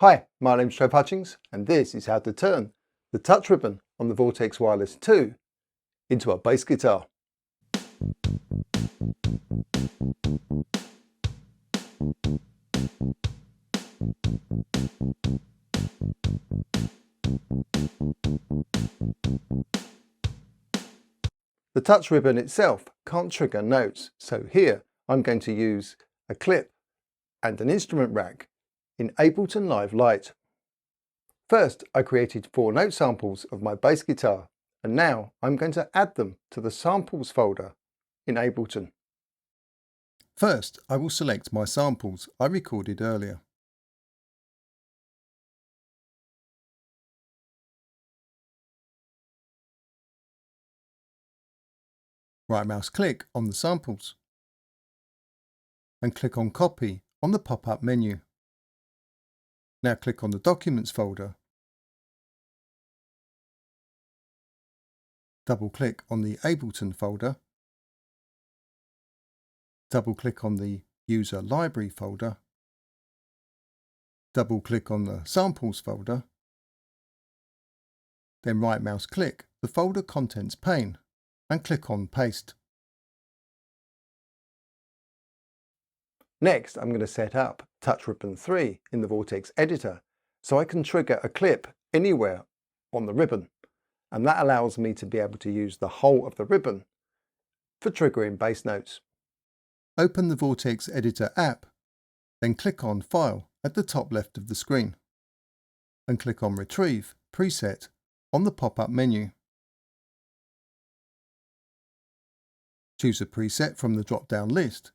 Hi, my name's Trev Hutchings and this is how to turn the touch ribbon on the Vortex Wireless 2 into a bass guitar. The touch ribbon itself can't trigger notes, so here I'm going to use a clip and an instrument rack in Ableton Live Lite. First, I created 4 note samples of my bass guitar, and now I'm going to add them to the samples folder in Ableton. First, I will select my samples I recorded earlier. Right mouse click on the samples and click on Copy on the pop-up menu. Now click on the Documents folder, double click on the Ableton folder, double click on the User Library folder, double click on the Samples folder, then right mouse click the folder contents pane and click on Paste. Next, I'm going to set up Touch Ribbon 3 in the Vortex editor so I can trigger a clip anywhere on the ribbon, and that allows me to be able to use the whole of the ribbon for triggering bass notes. Open the Vortex Editor app, then click on File at the top left of the screen and click on Retrieve Preset on the pop-up menu. Choose a preset from the drop-down list.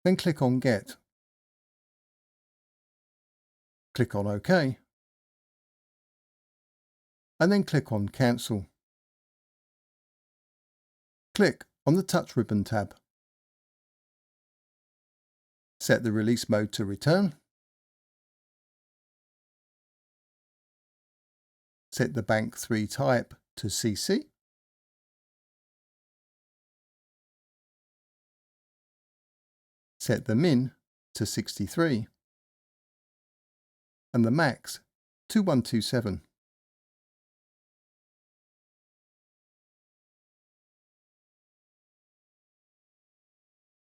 Then click on Get. Click on OK. And then click on Cancel. Click on the Touch Ribbon tab. Set the release mode to return. Set the Bank 3 type to CC. Set the min to 63 and the max to 127.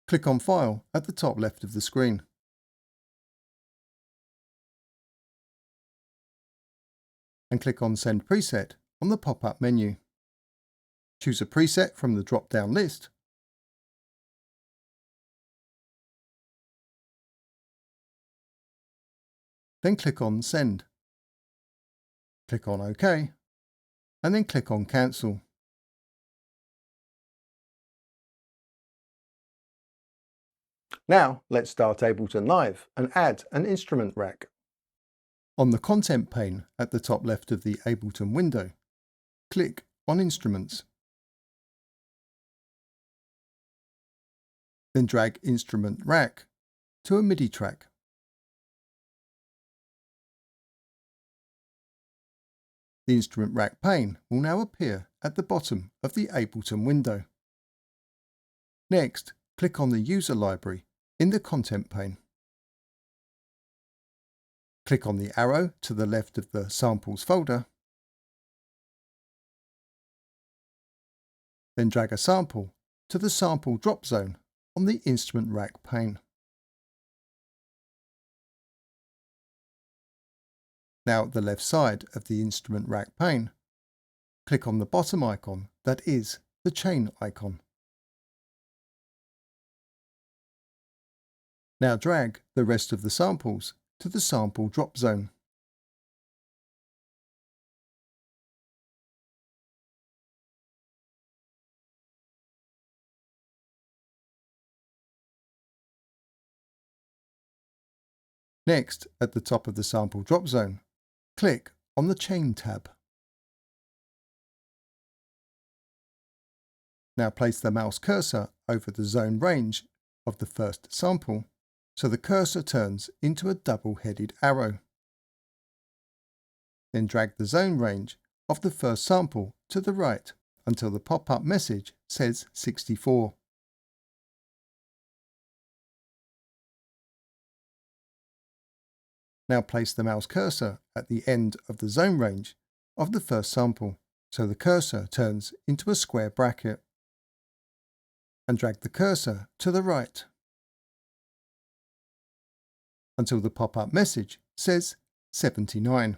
Click on File at the top left of the screen. And click on Send Preset on the pop-up menu. Choose a preset from the drop-down list. Then click on Send. Click on OK, and then click on Cancel. Now let's start Ableton Live and add an instrument rack. On the Content pane at the top left of the Ableton window, click on Instruments. Then drag Instrument Rack to a MIDI track. The Instrument Rack pane will now appear at the bottom of the Ableton window. Next, click on the User Library in the Content pane. Click on the arrow to the left of the Samples folder. Then drag a sample to the sample drop zone on the Instrument Rack pane. Now at the left side of the Instrument Rack pane, click on the bottom icon that is the chain icon. Now drag the rest of the samples to the sample drop zone. Next, at the top of the sample drop zone, click on the Chain tab. Now place the mouse cursor over the zone range of the first sample, so the cursor turns into a double-headed arrow. Then drag the zone range of the first sample to the right until the pop-up message says 64. Now place the mouse cursor at the end of the zone range of the first sample, so the cursor turns into a square bracket, and drag the cursor to the right until the pop-up message says 79.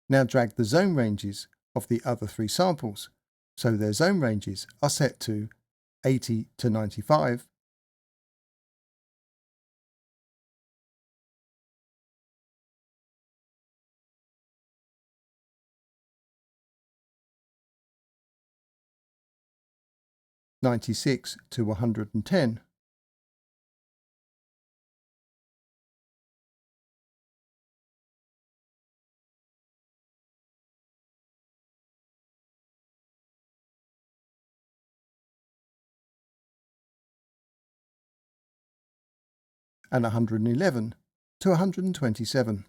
Now drag the zone ranges of the other 3 samples, so their zone ranges are set to 80 to 95, 96 to 110, and 111 to 127.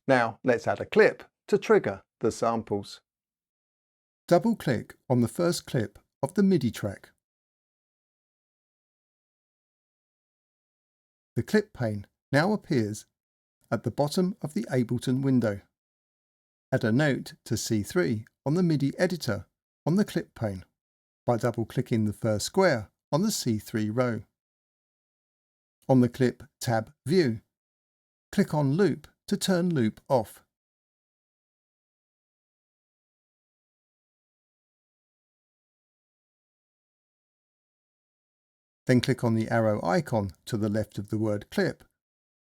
Now let's add a clip to trigger the samples. Double-click on the first clip of the MIDI track. The clip pane now appears at the bottom of the Ableton window. Add a note to C3 on the MIDI editor on the clip pane by double-clicking the first square on the C3 row. On the Clip tab view, click on Loop to turn loop off. Then click on the arrow icon to the left of the word clip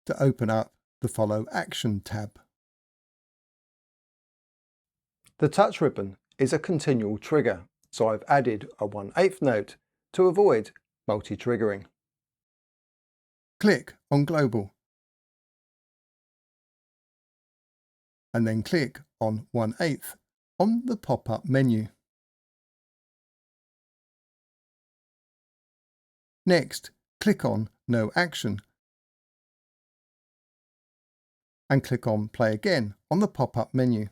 to open up the Follow Action tab. The touch ribbon is a continual trigger, so I've added a 1/8 note to avoid multi-triggering. Click on Global and then click on 1/8 on the pop-up menu. Next, click on No Action and click on Play Again on the pop-up menu.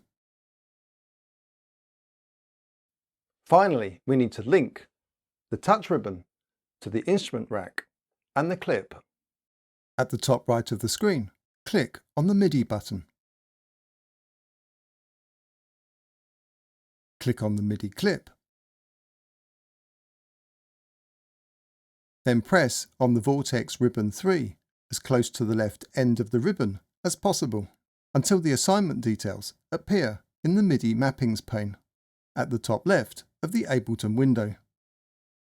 Finally, we need to link the touch ribbon to the instrument rack and the clip. At the top right of the screen, click on the MIDI button. Click on the MIDI clip. Then press on the Vortex ribbon 3 as close to the left end of the ribbon as possible until the assignment details appear in the MIDI mappings pane at the top left of the Ableton window.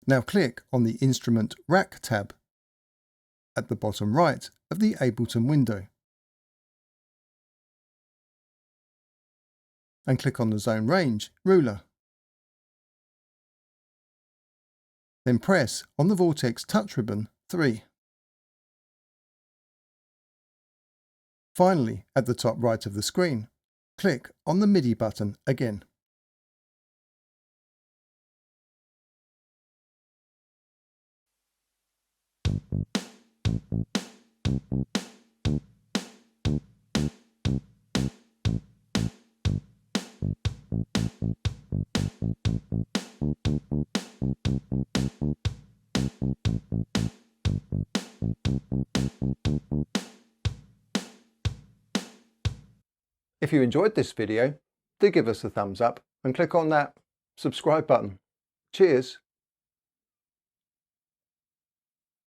Now click on the Instrument Rack tab at the bottom right of the Ableton window and click on the Zone Range ruler. Then press on the Vortex Touch Ribbon 3. Finally, at the top right of the screen, click on the MIDI button again. If you enjoyed this video, do give us a thumbs up and click on that subscribe button. Cheers!